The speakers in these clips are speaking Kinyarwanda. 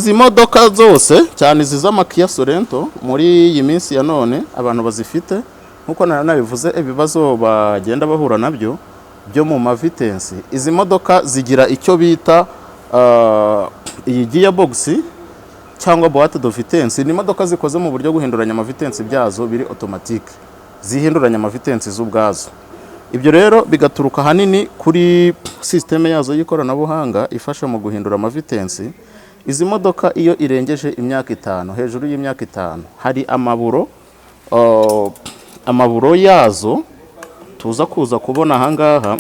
izi modoka zose cyane izi z'amakia Sorento muri iyi minsi ya none abantu bazifite nkuko nabivuze ibibazo bagenda bahura nabyo byo mu mavitensi. Izi modoka zigira icyo bita iyi gearbox cyangwa boîte de vitesse. Ni imodoka zikoze mu buryo guhinduranya amavitensi byazo biri automatique, zihinduranya amavitensi z'ubwazo. Ibyo rero bigaturuka hanini kuri systeme yazo y'ikoranabuhanga ifasha mu guhindura amavitensi. Izi modoka iyo irengeje imyaka 5, hejuru y'imyaka 5, hari amaburo yazo tuza kuza kubona ahangaha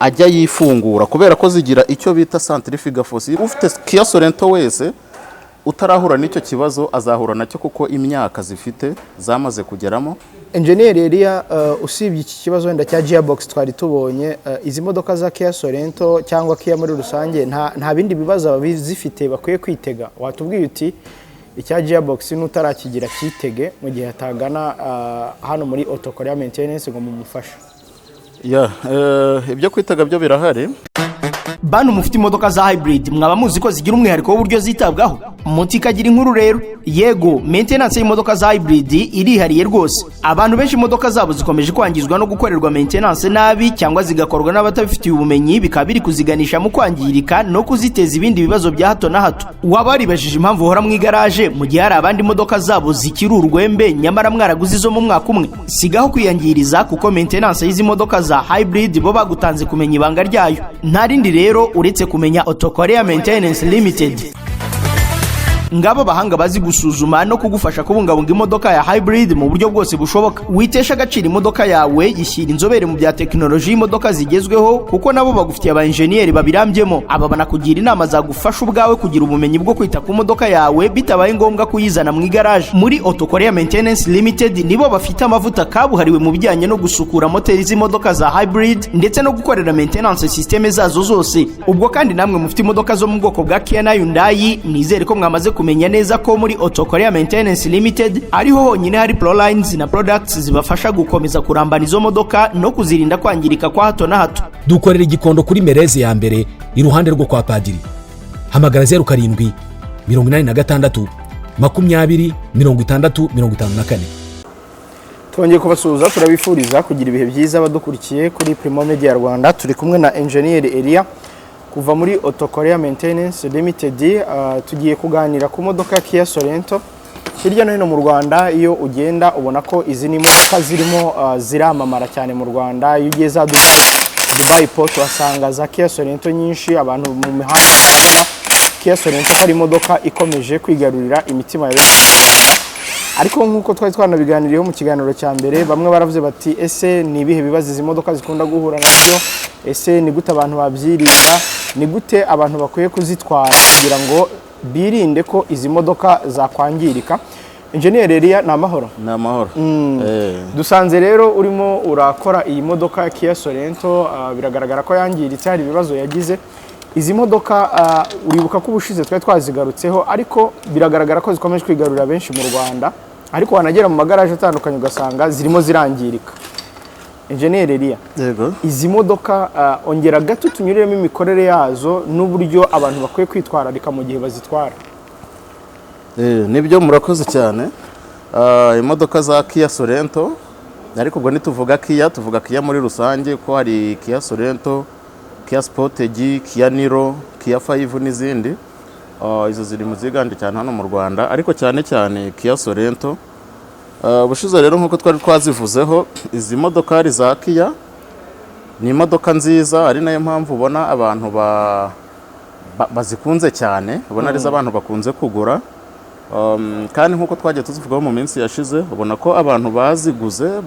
ajya yifungura kubera ko zigira icyo bita centrifugal force. Ufite Kia Sorento wese utarahura n'icyo kibazo azahura nacyo kuko imyaka zifite zamaze kugeramo. Engineer Elia, usibye iki kibazo wenda cya gearbox twari tubonye, izi modoka za Kia Sorento cyangwa Kia muri rusange nta bindi bibazo abazifite bakwiye kwitega? Watubwiye uti icya gearbox n'utarakigira kitege mu gihe atagana hano muri Auto Korea Maintenance ngo mumufasha. Ibyo kwitega byo birahari. Bantu mufite imodoka za hybrid mwaba muzi ko zigira umwihariko w'uburyo zitabwaho. Muti kagira inkuru rero. Yego, maintenance y'imodoka za hybrid irihariye rwose. Abantu benshi imodoka zabo zikomeje kwangizwa no gukorerwa maintenance nabi cyangwa zigakorwa n'abatabifitiye ubumenyi, bikabiri kuziganisha mu kwangirika no kuziteza ibindi bibazo bya hato na hato. Wabaribajije impamvu hora mu igaraje mu gihe hari abandi imodoka zabo zikiri urwembe nyamara mwaraguze zo mu mwaka umwe. Sigaho kwiyangiriza kuko maintenance y'izi modoka za hybrid bo bagutanze kumenya ibanga ryayo. Nta rindi rero uretse kumenya Auto Korea Maintenance Limited. Ngabo bahanga bazi gusuzuma no kugufasha kubungabunga imodoka ya hybrid mu buryo bwose bushoboka. Witesha agaciro imodoka yawe, yishyira inzobere mu bya teknoloji y'imodoka zigezweho kuko nabo bagufitiye aba engineer babirambyemo. Aba banakugira inama zagufasha ubwawe kugira ubumenyi bwo kwita ku modoka yawe bitabaye ngombwa kuyizana mu igaraje. Muri Auto Korea Maintenance Limited nibo bafite amavuta kabuhariwe mu bijyanye no gusukura moteri z'imodoka za hybrid ndetse no gukorera maintenance systeme zazo zose. Ubwo kandi namwe mufite imodoka zo mu bwoko bwa Kia na Hyundai, nizere ko mwamaze kumenya neza ko muri Auto Korea Maintenance Limited ariho honyine hari Pro Lines na products zibafasha gukomeza kurambana izo modoka no kuzirinda kwangirika kwa hato na hato. Dukorera igikondo kuri Mereze ya mbere iruhande rwo kwa Padiri. Hamagara 07 86 20 60 54. Twongeye kubasuhuza, turabifuriza kugira ibihe byiza badukurikiye kuri Primo Media Rwanda. Turi kumwe na Engineer Elia kuva muri Auto Korea Maintenance Limited. Tugiye kuganira ku modoka ya Kia Sorento. Hirya no hino mu Rwanda iyo ugenda ubona ko izi ni modoka zirimo ziramamara cyane mu Rwanda. Iyo ugeze Dubai Port wasanga za Kia Sorento nyinshi, abantu mu mihanda babona Kia Sorento ari imodoka ikomeje kwigarurira imitima ya benshi. Ariko nkuko twari twanabiganiriyeho mu kiganiro cya mbere, bamwe baravuze bati ese ni ibihe bibazo izi modoka zikunda guhura nabyo, ese ni gute abantu babyirinda, ni gute abantu bakwiye kuzitwara kugira ngo birinde ko izi modoka zakwangirika. Engineer Elia, ni amahoro? Ni amahoro. Dusanze rero urimo urakora iyi modoka ya Kia Sorento, biragaragara ko yangiritse, hari ibibazo yagize. Izi modoka uribuka ko ubushize twari twazigarutseho, ariko biragaragara ko zikomeje kwigarurira benshi mu Rwanda, ariko wanagera mu magaraje atandukanye ugasanga zirimo zirangirika. Engineer Elia, Yego. Izi modoka ongera gato tunyuriremo imikorere yazo n'uburyo abantu bakwiye kwitwararika mu gihe bazitwara. Nibyo murakoze cyane. Imodoka za Kia Sorento, ariko ubwo nituvuga Kia tuvuga Kia muri rusange ko hari Kia Sorento, Kia Sportage, Kia Niro, Kia 5 n'izindi. Izo ziri mu ziganje cyane hano mu Rwanda, ariko cyane cyane Kia Sorento. Bushize rero nkuko twari twazivuzeho, izi modoka za Kia ni imodoka nziza, ari nayo mpamvu ubona abantu bazikunze cyane, ubona ari abantu bakunze kugura. Kandi nkuko twagiye tuzivugaho mu minsi yashize, ubona ko abantu baziguze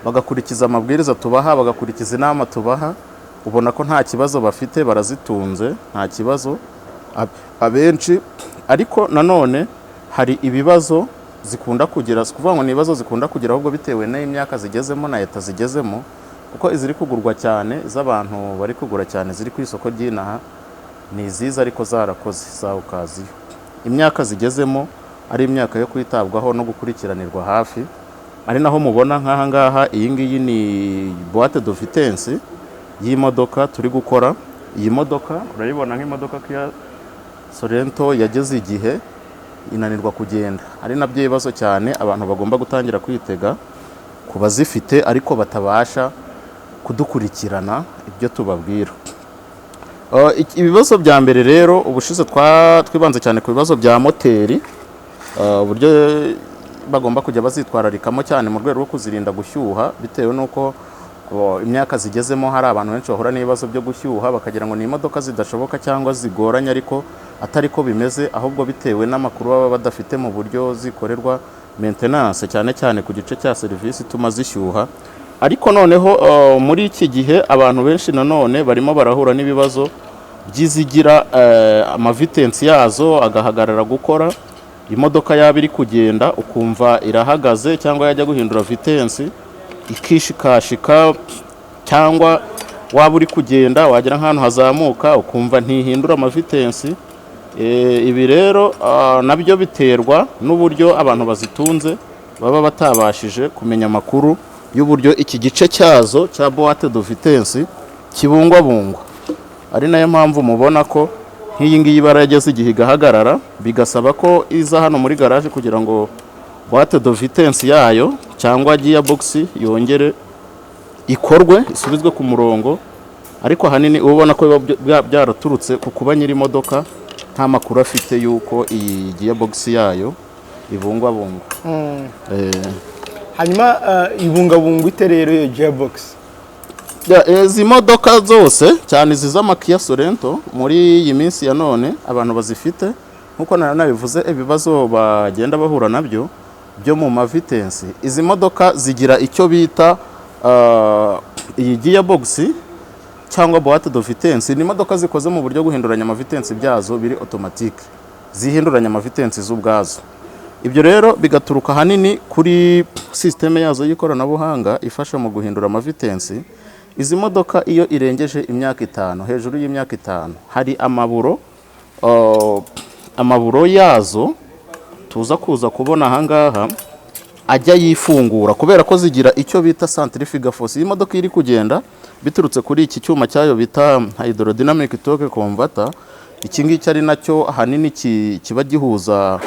bagakurikiza amabwiriza tubaha, bagakurikiza inama tubaha, ubona ko nta kibazo bafite, barazitunze nta kibazo abenshi. Ariko nanone hari ibibazo zikunda kugira, kuvuga ngo ni ibibazo zikunda kugira ahubwo bitewe n'imyaka zigezemo na leta zigezemo, kuko iziri kugurwa cyane z'abantu bari kugura cyane ziri ku isoko ry'inaha ni iziza ariko zarakoze za okaziyo. Imyaka zigezemo ari imyaka yo kwitabwaho no gukurikiranirwa hafi, ari naho mubona nk'aha ngaha iyi ngiyi ni boîte de vitesse y'imodoka turi gukora. Iyi modoka urayibona nk'imodoka Sorento yageze igihe inanirwa kugenda, ari nabyo bibazo cyane abantu bagomba gutangira kwitega ku bazifite ariko batabasha kudukurikirana ibyo tubabwira. Ibibazo bya mbere rero ubushize twibanze cyane ku bibazo bya moteri, uburyo bagomba kujya bazitwararikamo cyane mu rwego rwo kuzirinda gushyuha, bitewe n'uko imyaka zigezemo hari abantu benshi bahura n'ibibazo byo gushyuha bakagira ngo ni imodoka zidashoboka cyangwa zigoranye, ariko atari ko bimeze, ahubwo bitewe n'amakuru baba badafite mu buryo zikorerwa maintenance, cyane cyane ku gice cya serivisi ituma zishyuha. Ariko noneho muri iki gihe abantu benshi nanone barimo barahura n'ibibazo by'izigira amavitensi yazo agahagarara gukora, imodoka yaba iri kugenda ukumva irahagaze cyangwa yajya guhindura vitensi ikishikashika, cyangwa waba uri kugenda wagera nk'ahantu hazamuka ukumva ntihindura amavitensi. Ibi rero nabyo biterwa n'uburyo abantu bazitunze baba batabashije kumenya amakuru y'uburyo iki gice cyazo cya boîte de vitesse kibungwabungwa. Ari nayo mpamvu mubona ko nk'iyi ngiyi barageze igihe igahagarara, bigasaba ko iza hano muri garage kugira ngo boîte de vitesse yayo cyangwa gearbox yongere ikorwe isubizwe ku murongo. Ariko ahanini ubona ko byaraturutse ku kuba nyiri imodoka nta makuru afite y'uko iyi gearbox yayo ibungwabungwa. Hanyuma ibungabungwa ite rero iyo gearbox? Izi modoka zose cyane izi z'amakiya Sorento muri iyi minsi ya none abantu bazifite, nkuko nabivuze, ibibazo bagenda bahura nabyo byo mu mavitensi. Izi modoka zigira icyo bita iyi gearbox cyangwa boîte de vitesse. Ni imodoka zikoze mu buryo guhinduranya amavitensi byazo biri automatique, zihinduranya amavitensi z'ubwazo. Ibyo rero bigaturuka hanini kuri systeme yazo y'ikoranabuhanga ifasha mu guhindura amavitensi. Izi modoka iyo irengeje imyaka 5, hejuru y'imyaka 5, hari amaburo yazo tuza kuza kubona ahangaha ajya yifungura, kubera ko zigira icyo bita centrifugal force. Iyi modoka iri kugenda biturutse kuri iki cyuma cyayo bita hydrodynamic torque converter. Iki ngiki ari nacyo hanini kiba gihuza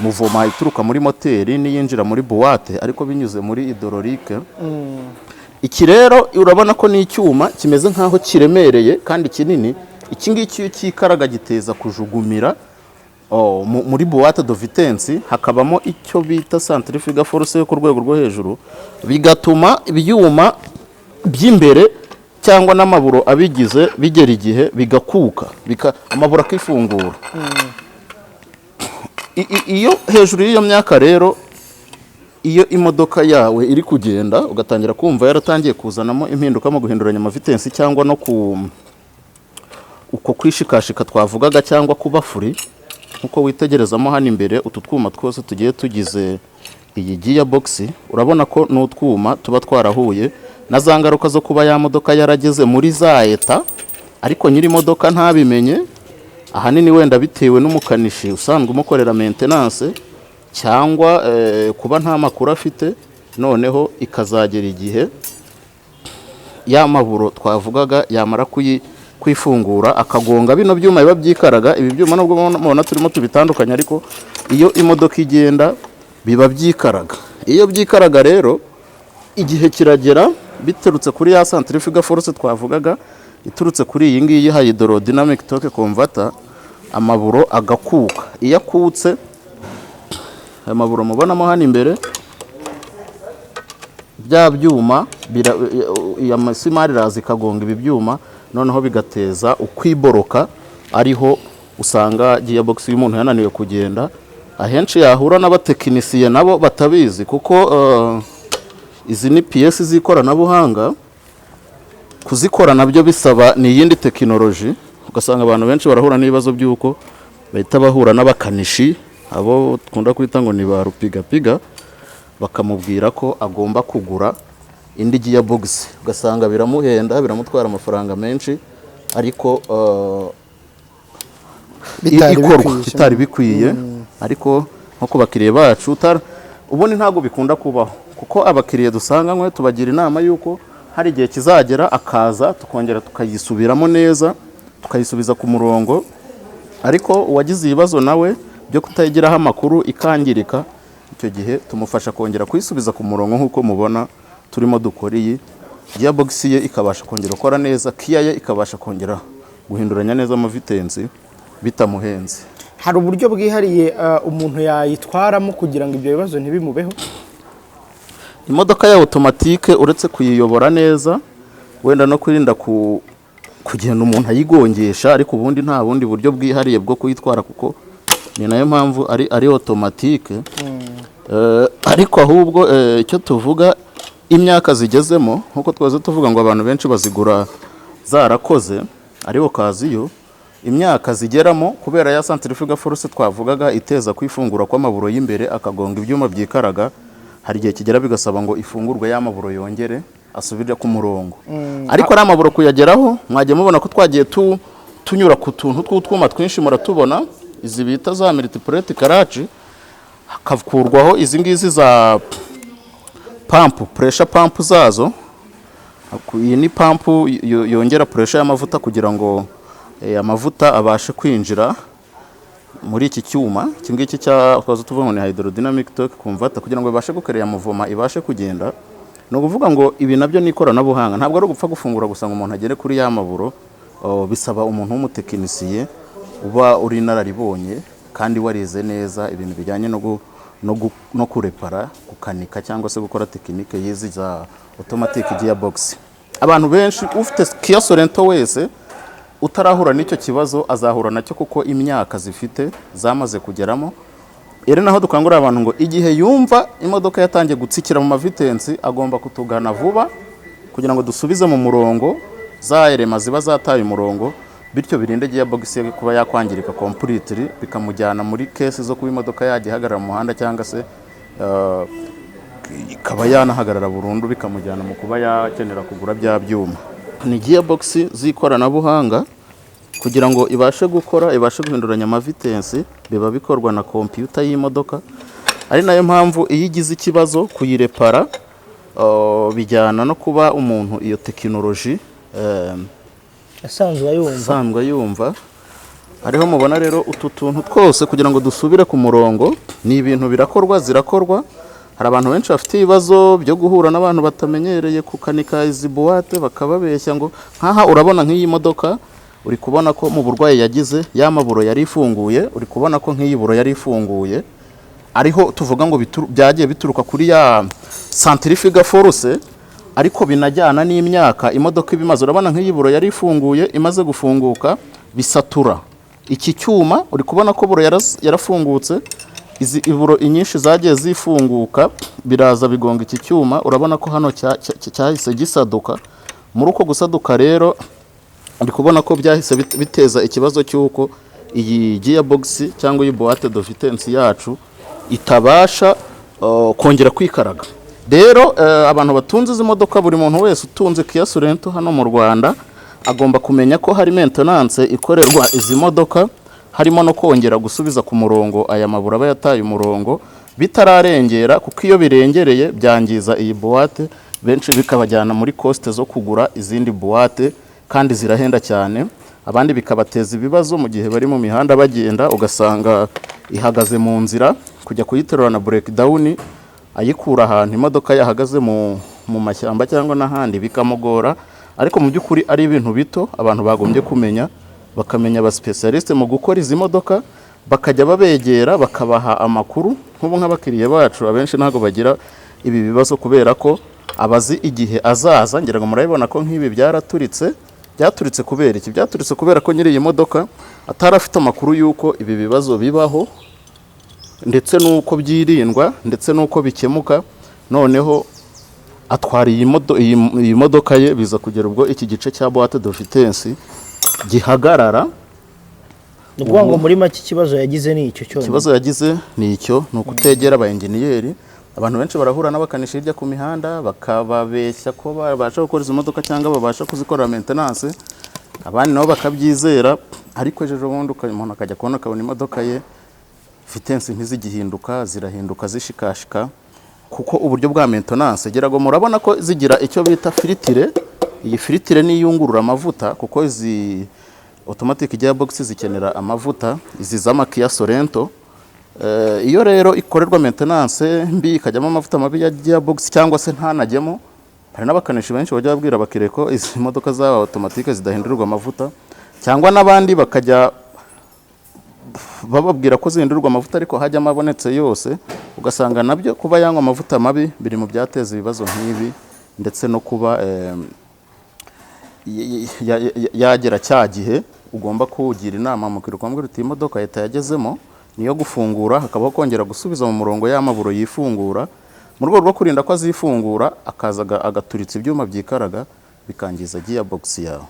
muvoma ituruka muri moteri n'iyinjira muri buwate, ariko binyuze muri hydraulique. Iki rero urabona ko ni icyuma kimeze nkaho kiremereye kandi kinini. Iki ngiki cyikaraga giteza kujugumira muri boîte de vitesse, hakabamo icyo bita centrifugal force yo ku rwego rwo hejuru, bigatuma ibyuma by'imbere cyangwa n'amaburo abigize bigera igihe bigakuka, amaburo akifungura. Iyo hejuru y'iyo myaka rero, iyo imodoka yawe iri kugenda ugatangira kumva yaratangiye kuzanamo impinduka mu guhinduranya amavitensi cyangwa no uko kwishikashika twavugaga cyangwa kuba free, nkuko witegerezamo hano imbere utu twuma twose tugiye tugize iyi gearbox, urabona ko n'utwuma tuba twarahuye na za ngaruka zo kuba ya modoka yarageze muri za eta, ariko nyiri modoka ntabimenye. Ahanini wenda bitewe n'umukanishi usanzwe umukorera maintenance cyangwa kuba nta makuru afite, noneho ikazagera igihe ya maburo twavugaga yamara kwifungura akagonga bino byuma biba byikaraga. Ibi byuma nubwo mubona turimo tubitandukanye, ariko iyo imodoka igenda biba byikaraga. Iyo byikaraga rero igihe kiragera, biturutse kuri ya centrifugal force twavugaga iturutse kuri iyi ngiyi hydrodynamic torque converter, amaburo agakuka. Iyo akutse, aya maburo mubonamo hano imbere, bya byuma ya masimari razi kagonga ibi byuma, noneho bigateza ukwiboroka, ariho usanga gearbox y'umuntu yananiwe kugenda. Ahenshi yahura n'abatekinisiye nabo batabizi, kuko izi ni PS z'ikoranabuhanga, kuzikora nabyo bisaba ni iyindi tekinoloji. Ugasanga abantu benshi barahura n'ibibazo by'uko bahita bahura n'abakanishi, abo twunda kwita ngo ni ba rupigapiga, bakamubwira ko agomba kugura indi gearbox. Ugasanga biramuhenda, biramutwara amafaranga menshi, ariko bitari bikwiye. Ariko nko ku bakiriye bacu ubundi ntabwo bikunda kubaho, kuko abakiriye dusanganywe tubagira inama y'uko hari igihe kizagera akaza tukongera tukayisubiramo neza, tukayisubiza ku murongo, ariko uwagize ibibazo nawe byo kutayigiraho amakuru ikangirika, icyo gihe tumufasha kongera kuyisubiza ku murongo nk'uko mubona turimo dukora iyi gearbox ye ikabasha kongera gukora neza, kiya ye ikabasha kongera guhinduranya neza amavitensi bitamuhenze. hari uburyo bwihariye umuntu yayitwaramo kugira ngo ibyo bibazo ntibimubeho? Imodoka ya automatique uretse kuyiyobora neza, wenda no kwirinda kugenda umuntu ayigongesha, ariko ubundi nta bundi buryo bwihariye bwo kuyitwara, kuko ni nayo mpamvu ari automatique. Ariko ahubwo icyo tuvuga imyaka zigezemo, nkuko twaze tuvuga ngo abantu benshi bazigura zarakoze, ari okaziyo imyaka zigeramo kubera ya centrifugal force twavugaga iteza kwifungura kw'amaburo y'imbere akagonga ibyuma byikaraga, hari igihe kigera bigasaba ngo ifungurwe y'amaburo yongere asubire ku murongo. Ariko ari amaburo kuyageraho mwagiye mubona ko twagiye tunyura ku tuntu tw'utwuma twinshi, muratubona izi bita za multiplate garage, hakakurwaho izi ngizi za pump, pressure pump zazo. Iyi ni pump yongera pressure y'amavuta kugira ngo amavuta abashe kwinjira muri iki cyuma. Iki ngiki cyakoze tuvuga ngo ni hydrodynamic torque converter, kugira ngo ibashe gukorera muvoma ibashe kugenda. No kuvuga ngo ibi nabyo ni ikoranabuhanga, ntabwo ari gupfa gufungura gusa ngo umuntu agere kuri ya maburo. Bisaba umuntu w'umutekinisiye uba uri nararibonye kandi warize neza ibintu bijyanye no kurepara, gukanika cyangwa se gukora tekinike yizi za automatic gearbox. Abantu benshi ufite Kia Sorento wese utarahura n'icyo kibazo azahura nacyo, kuko imyaka zifite zamaze kugeramo. Naho dukangurira abantu ngo igihe yumva imodoka yatangiye gutsikira mu mavitensi agomba kutugana vuba kugira ngo dusubize mu murongo za elema ziba zataye umurongo, bityo birinde gearbox ye kuba yakwangirika completely, bikamujyana muri case zo kuba imodoka yagihagarara mu muhanda cyangwa se ikaba yanahagarara burundu, bikamujyana mu kuba yakenera kugura bya byuma. Ni gearbox z'ikoranabuhanga kugira ngo ibashe gukora, ibashe guhinduranya amavitensi, biba bikorwa na computer y'imodoka. Ari nayo mpamvu iyo igize ikibazo kuyirepara bijyana no kuba umuntu iyo tekinoloji asanzwe yumva. Ariho mubona rero utu tuntu twose kugira ngo dusubire ku murongo, ni ibintu zirakorwa. Hari abantu benshi bafite ibibazo byo guhura n'abantu batamenyereye kukanika izi buwate, bakababeshya ngo nkaha urabona nk'iyi modoka uri kubona ko mu burwayi yagize ya maburo yari ifunguye, uri kubona ko nk'iyi buro yari ifunguye, ariho tuvuga ngo byagiye bituruka kuri ya centrifugal force, ariko binajyana n'imyaka imodoka ibimaze. Urabona nk'iyi buro yari ifunguye, imaze gufunguka bisatura iki cyuma, uri kubona ko buro yarafungutse, izi iburo inyinshi zagiye zifunguka biraza bigonga iki cyuma. Urabona ko hano cyahise gisaduka. Muri uko gusaduka rero uri kubona ko byahise biteza ikibazo cy'uko iyi gearbox cyangwa iyi boîte de vitesse yacu itabasha kongera kwikaraga. Rero abantu batunze izi modoka, buri muntu wese utunze Kia Sorento hano mu Rwanda agomba kumenya ko hari maintenance ikorerwa izi modoka, harimo no kongera gusubiza ku murongo aya maburo aba yataye umurongo bitararengera, kuko iyo birengereye byangiza iyi boîte, benshi bikabajyana muri coste zo kugura izindi boîte kandi zirahenda cyane. Abandi bikabateza ibibazo mu gihe bari mu mihanda bagenda, ugasanga ihagaze mu nzira, kujya kuyiterura na breakdown ayikura ahantu imodoka yahagaze mu mashyamba cyangwa n'ahandi bikamugora. Ariko mu by'ukuri ari ibintu bito abantu bagombye kumenya, bakamenya aba specialiste mu gukora izi modoka, bakajya babegera bakabaha amakuru. Nk'ubu nk'abakiriye bacu abenshi ntago bagira ibi bibazo kubera ko abazi igihe azaza. Ngira ngo murabibona ko nk'ibi byaturitse kubera iki? Byaturitse kubera ko nyiri iyi modoka atarafite amakuru y'uko ibi bibazo bibaho, ndetse n'uko byirindwa, ndetse n'uko bikemuka. Noneho atwara iyi modoka ye, biza kugera ubwo iki gice cya boîte de vitesse gihagarara. Ubwo ngo muri make ikibazo yagize ni icyo cyose. Ikibazo yagize ni icyo, ni ukutegera aba engineer. Abantu benshi barahura n'abakanishi hirya ku mihanda bakababeshya ko babasha gukora izo modoka cyangwa babasha kuzikorera maintenance, abandi nabo bakabyizera. Ariko ejo bundi umuntu akajya kubona akabona imodoka ye vitesse ntizigihinduka, zirahinduka zishikashika, kuko uburyo bwa maintenance gerago murabona ko zigira icyo bita filtre. Iyi filtre ni iyungurura amavuta, kuko automatic gearbox zikenera amavuta, izi z'amakia Sorento. Iyo rero ikorerwa maintenance mbi ikajyamo amavuta mabi ya gearbox cyangwa se ntanajyemo, hari n'abakanishi benshi bajya babwira abakire ko izi modoka za automatic zidahindurirwa amavuta, cyangwa n'abandi bakajya bababwira ko zihindurirwa amavuta ariko hajyamo abonetse yose, ugasanga nabyo kuba yanywa amavuta mabi biri mu byateza ibibazo nk'ibi, ndetse no kuba yagera cya gihe ugomba kugira inama mu kwirukambwira uti imodoka leta yagezemo niyo gufungura, hakabaho kongera gusubiza mu murongo y'amaburo yifungura, mu rwego rwo kurinda ko azifungura akaza agaturitsa ibyuma byikaraga bikangiza gearbox yawe.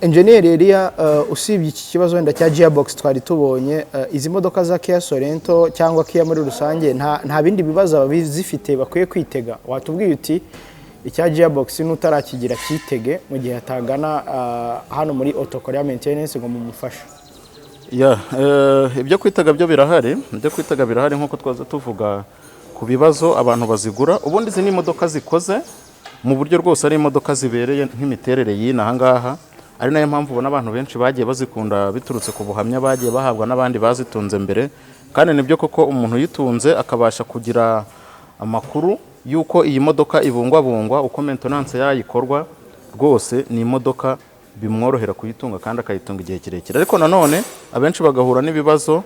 Engineer Elia, usibye iki kibazo wenda cya gearbox twari tubonye, izi modoka za Kia Sorento cyangwa Kia muri rusange nta bindi bibazo abazifite bakwiye kwitega? Watubwiye uti icya gearbox n'utarakigira kitege mu gihe atagana hano muri Auto Korea Maintenance ngo mumufashe. Ibyo kwitega byo birahari, nk'uko twaza tuvuga ku bibazo abantu bazigura. Ubundi izi ni imodoka zikoze mu buryo rwose ari imodoka zibereye nk'imiterere y'inaha ngaha, ari nayo mpamvu ubona abantu benshi bagiye bazikunda biturutse ku buhamya bagiye bahabwa n'abandi bazitunze mbere. Kandi nibyo koko umuntu yitunze akabasha kugira amakuru yuko iyi modoka ibungwabungwa, uko maintenance yayikorwa, rwose ni imodoka bimworohera kuyitunga kandi akayitunga igihe kirekire. Ariko nanone abenshi bagahura n'ibibazo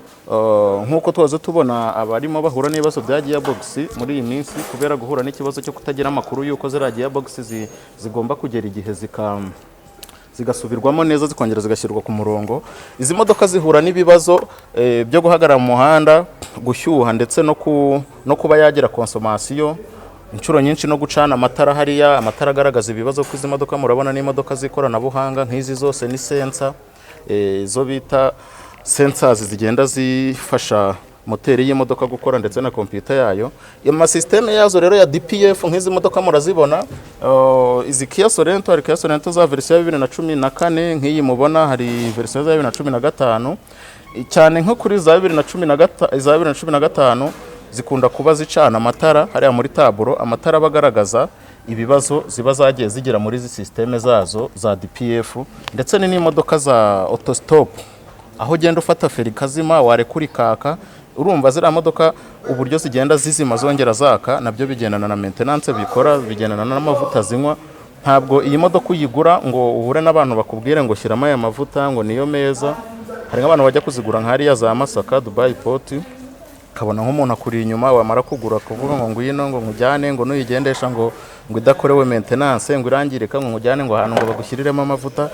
nk'uko twaze tubona abarimo bahura n'ibibazo bya gearbox muri iyi minsi, kubera guhura n'ikibazo cyo kutagira amakuru yuko ziriya gearbox zigomba kugera igihe zigasubirwamo neza, zikongera zigashyirwa ku murongo. Izi modoka zihura n'ibibazo byo guhagarara mu muhanda, gushyuha, ndetse no kuba yagira consommation inshuro nyinshi, no gucana amatara hariya, amatara agaragaza ibibazo. Ko izi modoka murabona n'imodoka z'ikoranabuhanga, nk'izi zose ni sensor, zo bita sensors zigenda zifasha moteri y'imodoka gukora ndetse na computer yayo. Ama systeme yazo rero ya DPF nk'izi modoka murazibona, izi Kia Sorento, hari Kia Sorento za version ya 2014, nk'iyi mubona hari version ya 2015, cyane nko kuri za 2015 zikunda kuba zicana amatara hariya muri taburo, amatara bagaragaza ibibazo ziba zagiye zigira muri izi systeme zazo za DPF. Ndetse n'imodoka za auto stop, aho ugenda ufata feri kazima warekura ikaka, urumva ziriya modoka uburyo zigenda zizima zongera zaka, nabyo bigendana na maintenance bikora, bigendana n'amavuta zinywa. Ntabwo iyi modoka uyigura ngo uhure n'abantu bakubwire ngo shyiramo aya mavuta ngo niyo meza. Hari nk'abantu bajya kuzigura nk'hariya za Masaka, Dubai Port, kabona nk'umuntu akuri inyuma, wamara kugura kuvuga ngo ngwino ngo nkujyane, ngo nuyigendesha ngo idakorewe maintenance, ngo irangirika, ngo nkujyane ngo ahantu ngo bagushyiriremo amavuta.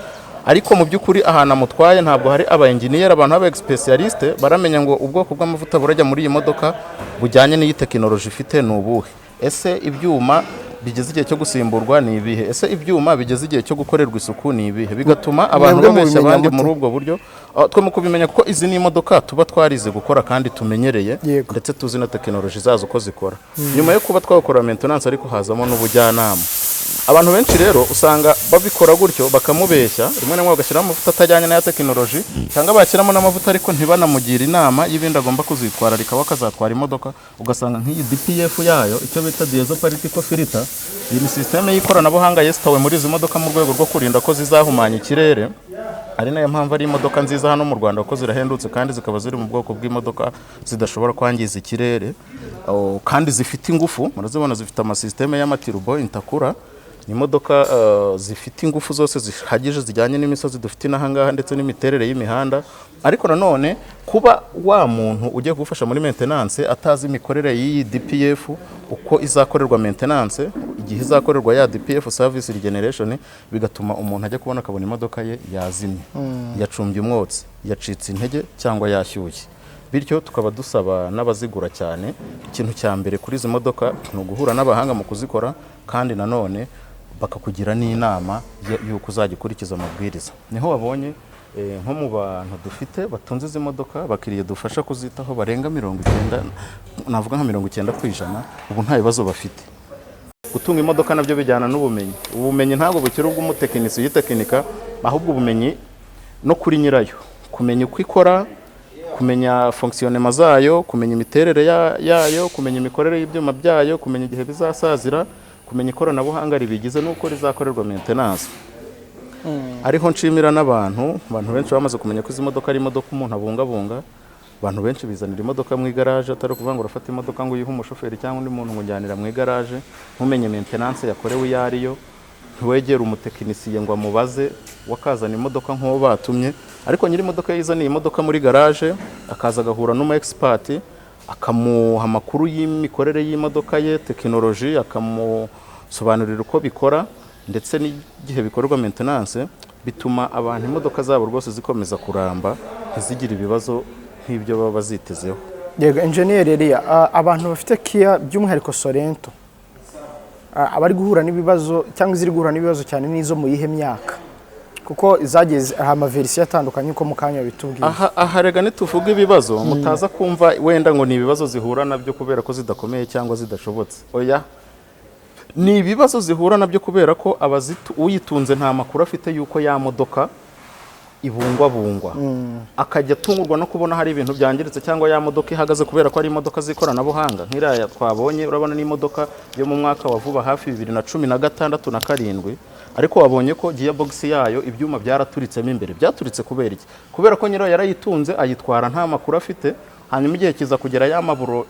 Ariko mu by'ukuri ahantu amutwaye ntabwo hari aba engineer, abantu aba specialiste baramenya ngo ubwoko bw'amavuta burajya muri iyi modoka bujyanye n'iyi technology ifite ni ubuhe. Ese ibyuma bigeze igihe cyo gusimburwa ni ibihe? Ese ibyuma bigeze igihe cyo gukorerwa isuku ni ibihe? Bigatuma abantu babeshya abandi muri ubwo buryo. Twe mu kubimenya kuko izi ni imodoka tuba twarize gukora kandi tumenyereye, ndetse tuzi na technology zazo uko zikora. Nyuma yo kuba twakora maintenance ariko hazamo n'ubujyanama. Abantu benshi rero usanga babikora gutyo bakamubeshya, rimwe na rimwe bagashyiramo amavuta atajyanye n'aya technology, cyangwa bashyiramo n'amavuta ariko ntibanamugira inama y'ibindi agomba kuzitwararika, bakazatwara imodoka. Ugasanga nk'iyi DPF yayo, icyo bita diesel particle filter, iyi ni systeme y'ikoranabuhanga yesitawe muri izi modoka mu rwego rwo kurinda ko zizahumanya ikirere. Ari nayo mpamvu ari imodoka nziza hano mu Rwanda kuko zirahendutse kandi zikaba ziri mu bwoko bw'imodoka zidashobora kwangiza ikirere, kandi zifite ingufu. Murazibona zifite amasysteme y'amaturbo intakura. Ni imodoka zifite ingufu zose zihagije zijyanye n'imisozi dufite n'ahangaha, ndetse n'imiterere y'imihanda. Ariko nanone kuba wa muntu ugiye gufasha muri maintenance atazi imikorere y'iyi DPF, uko izakorerwa maintenance, igihe izakorerwa ya DPF service regeneration, bigatuma umuntu ajya kubona akabona imodoka ye yazimye, yacumbye umwotsi, yacitse intege cyangwa yashyushye. Bityo tukaba dusaba n'abazigura cyane, ikintu cya mbere kuri izi modoka ni uguhura n'abahanga mu kuzikora, kandi nanone bakakugira n'inama y'uko uzagikurikiza amabwiriza. Niho wabonye nko mu bantu dufite batunze izi modoka, bakiriye dufasha kuzitaho barenga 90, navuga nka 90%, ubu nta bibazo bafite. Gutunga imodoka nabyo bijyana n'ubumenyi. Ubumenyi ntabwo bukiri ubw'umutekinisi yitekinika, ahubwo ubumenyi no kuri nyirayo, kumenya uko ikora, kumenya fonctionnement zayo, kumenya imiterere yayo, kumenya imikorere y'ibyuma byayo, kumenya igihe bizasazira, kumenya ikoranabuhanga ribigize n'uko rizakorerwa maintenance. ariho nshimira n'abantu benshi bamaze kumenya ko izi modoka ari imodoka umuntu abungabunga. Abantu benshi bizanira imodoka mu igaraje, atari ukuvuga ngo urafata imodoka ngo uyihe umushoferi cyangwa undi muntu ngo njyanira mu igaraje ntumenye maintenance yakorewe iyo ariyo, ntiwegere umutekinisiye ngo amubaze wakazana imodoka nk'uwo batumye. Ariko nyiri imodoka yizaniye imodoka muri garage akaza agahura n'umu expert akamuha amakuru y'imikorere y'imodoka ye, tekinoloji, akamusobanurira uko bikora ndetse n'igihe bikorwa maintenance, bituma abantu imodoka zabo rwose zikomeza kuramba ntizigire ibibazo nk'ibyo baba bazitezeho. Yego engineer Elia, abantu bafite Kia by'umwihariko Sorento abari guhura n'ibibazo cyangwa ziri guhura n'ibibazo cyane n'izo mu yihe myaka, kuko zageze amaverisiyo atandukanye uko mu kanya bitubwiye. Aha rega nituvuga ibibazo mutaza kumva wenda ngo ni ibibazo zihura nabyo kubera ko zidakomeye cyangwa zidashobotse. Oya, ni ibibazo zihura nabyo kubera ko uyitunze nta makuru afite yuko ya modoka ibungwabungwa, akajya atungurwa no kubona hari ibintu byangiritse cyangwa ya modoka ihagaze kubera ko ari imodoka z'ikoranabuhanga nk'iriya twabonye. Urabona ni imodoka yo mu mwaka wa vuba hafi 2016 na 7, ariko wabonye ko gearbox yayo ibyuma byaraturitsemo imbere. Byaturitse kubera iki? Kubera ko nyirayo yarayitunze ayitwara nta makuru afite, hanyuma igihe kiza kugera ya maburo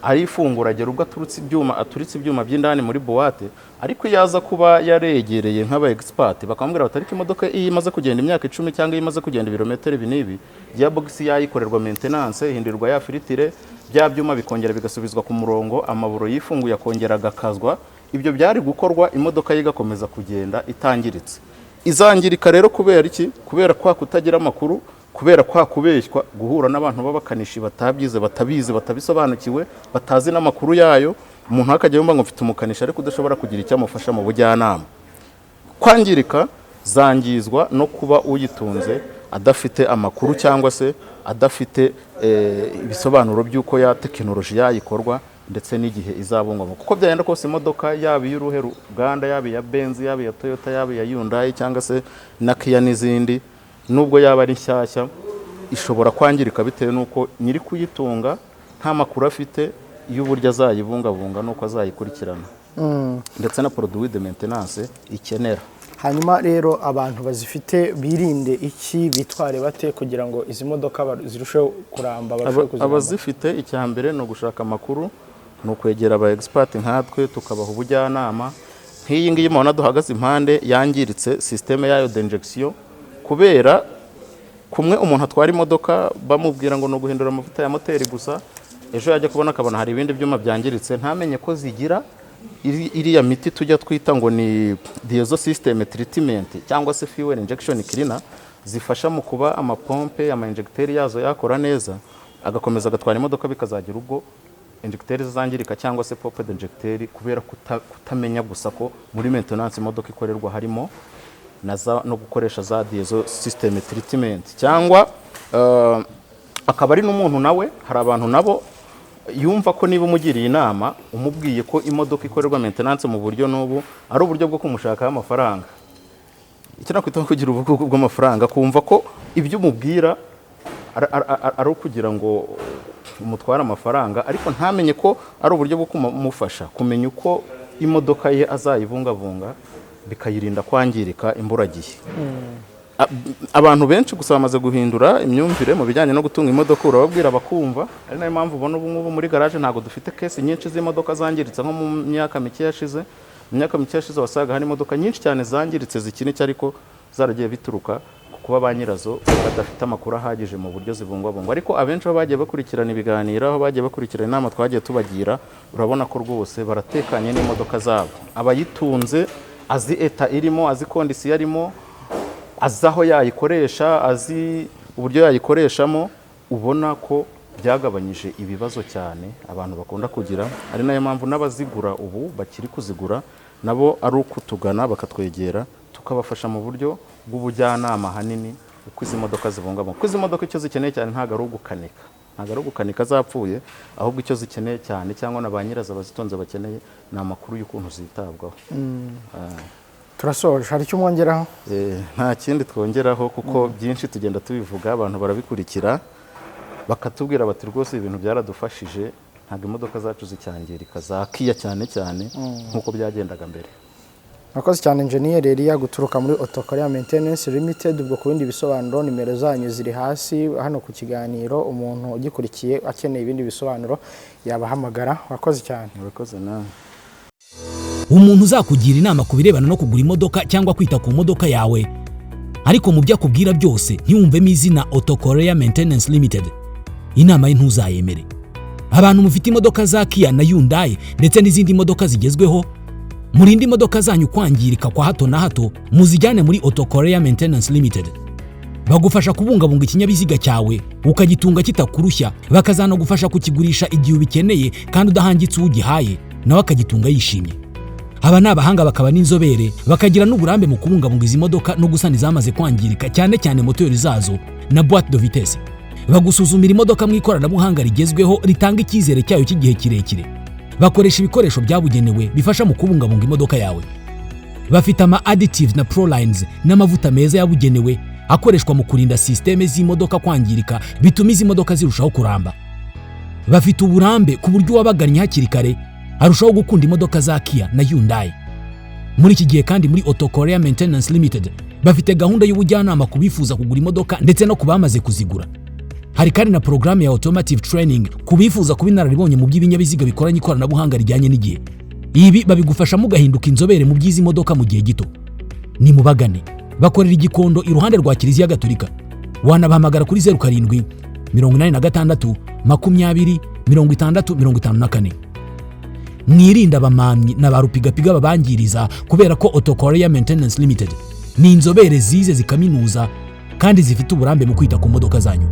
arifungura agera ubwo aturitse ibyuma by'indani muri boîte. Ariko yaza kuba yaregereye nk'aba expert bakamubwira bati ariko imodoka iyi imaze kugenda imyaka 10 cyangwa imaze kugenda ibirometero binibi, gearbox yayikorerwa maintenance, ihindirwa ya filtire, bya byuma bikongera bigasubizwa ku murongo, amaburo yifunguye akongera agakazwa. Ibyo byari gukorwa imodoka yigakomeza kugenda itangiritse. Izangirika rero kubera iki? Kubera kwa kutagira amakuru, kubera kwa kubeshywa, guhura n'abantu babakanishi batabyize, batabizi, batabisobanukiwe, batazi n'amakuru yayo. Umuntu akajya yumva ngo mfite umukanishi ariko udashobora kugira icyo amufasha mu bujyanama. Kwangirika zangizwa no kuba uyitunze adafite amakuru cyangwa se adafite ibisobanuro by'uko ya tekinoloji yayikorwa ndetse n'igihe izabungwamo. Kuko byagenda kose imodoka yaba y'uruhe ruganda, yaba ya Benz, yaba ya Toyota, yaba ya Hyundai cyangwa se na Kia n'izindi, nubwo yaba ari nshyashya ishobora kwangirika bitewe n'uko nyiri kuyitunga nta makuru afite y'uburyo azayibungabunga n'uko azayikurikirana ndetse na produit de maintenance ikenera. Hanyuma rero abantu bazifite birinde iki, bitware bate kugira ngo izi modoka zirusheho kuramba? Abazifite icya mbere no gushaka amakuru, no kwegera aba expert nkatwe tukabaha ubujyanama. Nk'iyi ngiyi mubona duhagaze impande yangiritse systeme yayo d'injection, kubera kumwe umuntu atwara imodoka bamubwira ngo no guhindura amavuta ya moteri gusa, ejo yajya kubona akabona hari ibindi byuma byangiritse, ntamenye ko zigira iriya miti tujya twita ngo ni diesel system treatment cyangwa se fuel injection cleaner, zifasha mu kuba amapompe ama injecteur yazo yakora neza, agakomeza agatwara imodoka bikazagira ubwo injecteur zangirika cyangwa se pompe d'injecteur, kubera kutamenya gusa ko muri maintenance imodoka ikorerwa harimo no gukoresha za diesel system treatment. Cyangwa akaba ari n'umuntu nawe, hari abantu nabo yumva ko niba umugiriye inama umubwiye ko imodoka ikorerwa maintenance mu buryo n'ubu ari uburyo bwo kumushakaho amafaranga, icyo nakwita kugira ubugugu bw'amafaranga, kumva ko ibyo umubwira ari ukugira ngo umutware amafaranga, ariko ntamenye ko ari uburyo bwo kumufasha kumenya uko imodoka ye azayibungabunga bikayirinda kwangirika imburagihe. Abantu benshi gusa bamaze guhindura imyumvire mu bijyanye no gutunga imodoka, urababwira bakumva. Ari nayo mpamvu ubona ubu ngubu muri garage ntago dufite kesi nyinshi z'imodoka zangiritse nko mu myaka mike yashize. Mu myaka mike yashize wasaga hari imodoka nyinshi cyane zangiritse zikinike, ariko zaragiye bituruka ku kuba ba nyirazo badafite amakuru ahagije mu buryo zibungwabungwa. Ariko abenshi aho bagiye bakurikirana ibiganiro, aho bagiye bakurikirana inama twagiye tubagira, urabona ko rwose baratekanye n'imodoka zabo. Abayitunze azi eta irimo, azi kondisiyo arimo, azi aho yayikoresha, azi uburyo yayikoreshamo, ubona ko byagabanyije ibibazo cyane abantu bakunda kugira. Ari nayo mpamvu n'abazigura ubu bakiri kuzigura nabo ari ukutugana bakatwegera tukabafasha mu buryo bw'ubujyanama hanini uko izi modoka zibungabungwa. Kuko izi modoka icyo zikeneye cyane ntabwo ari ugukanika, ntabwo ari ugukanika zapfuye, ahubwo icyo zikeneye cyane cyangwa na ba nyirazo abazitonze bakeneye ni amakuru y'ukuntu zitabwaho. Turasoje, hari icyo mwongeraho? Nta kindi twongeraho kuko byinshi tugenda tubivuga, abantu barabikurikira bakatubwira bati rwose ibintu byaradufashije, ntabwo imodoka zacu zicyangirika, za Kia cyane cyane nk'uko byagendaga mbere. Murakoze cyane Engineer Elia guturuka muri Autokorea Maintenance Limited. Ubwo ku bindi bisobanuro nimero zanyu ziri hasi hano ku kiganiro, umuntu ugikurikiye akeneye ibindi bisobanuro yabahamagara. Murakoze cyane. Murakoze nawe. Umuntu uzakugira inama ku birebana no kugura imodoka cyangwa kwita ku modoka yawe, ariko mu byo akubwira byose ntiwumvemo izina Autokorea Maintenance Limited, inama ye ntuzayemere. Abantu mufite imodoka za Kia na Hyundai ndetse n'izindi modoka zigezweho, murinde imodoka zanyu kwangirika kwa hato na hato, muzijyane muri Autokorea Maintenance Limited. Bagufasha kubungabunga ikinyabiziga cyawe ukagitunga kitakurushya, bakazanagufasha kukigurisha igihe ubikeneye kandi udahangitse ugihaye nawe akagitunga yishimye. Aba ni abahanga bakaba n'inzobere, bakagira n'uburambe mu kubungabunga izi modoka no gusana izamaze kwangirika, cyane cyane moteri zazo na boîte de vitesse. Bagusuzumira imodoka mu ikoranabuhanga rigezweho ritanga icyizere cyayo cy'igihe kirekire. Bakoresha ibikoresho byabugenewe bifasha mu kubungabunga imodoka yawe. Bafite ama additives na prolines n'amavuta meza yabugenewe akoreshwa mu kurinda systeme z'imodoka kwangirika, bituma izi modoka zirushaho kuramba. Bafite uburambe ku buryo wabagannye hakiri kare arushaho gukunda imodoka za Kia na Hyundai. Muri iki gihe kandi muri Autokorea Maintenance Limited bafite gahunda y'ubujyanama ku bifuza kugura imodoka ndetse no kubamaze kuzigura. Hari kandi na programme ya automotive training ku bifuza kuba inararibonye mu by'ibinyabiziga bikoranye ikoranabuhanga rijyanye n'igihe. Ibi babigufasha mu gahinduka inzobere mu by'izi modoka mu gihe gito. Ni mubagane, bakorera igikondo iruhande rwa Kiliziya Gatolika. Wanabahamagara kuri 07 86 20 60 54. Mwirinda abamamyi na barupigapiga babangiriza, kubera ko Autokorea Maintenance Limited ni inzobere zize zikaminuza kandi zifite uburambe mu kwita ku modoka zanyu.